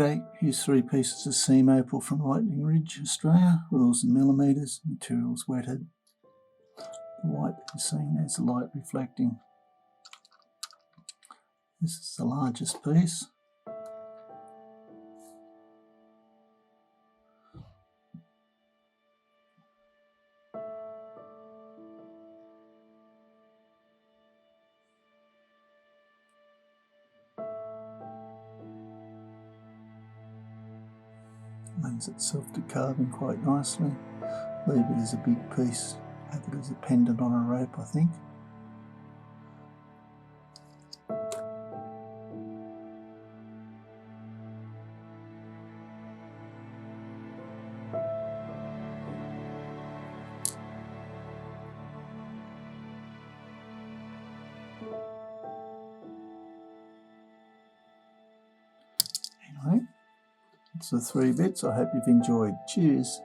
G'day, here's 3 pieces of seam opal from Lightning Ridge, Australia, rules in millimetres, materials wetted. The white is seen as light reflecting. This is the largest piece. Lends itself to carving quite nicely. Leave it as a big piece, have it as a pendant on a rope, I think. Anyway, it's the 3 bits. I hope you've enjoyed. Cheers.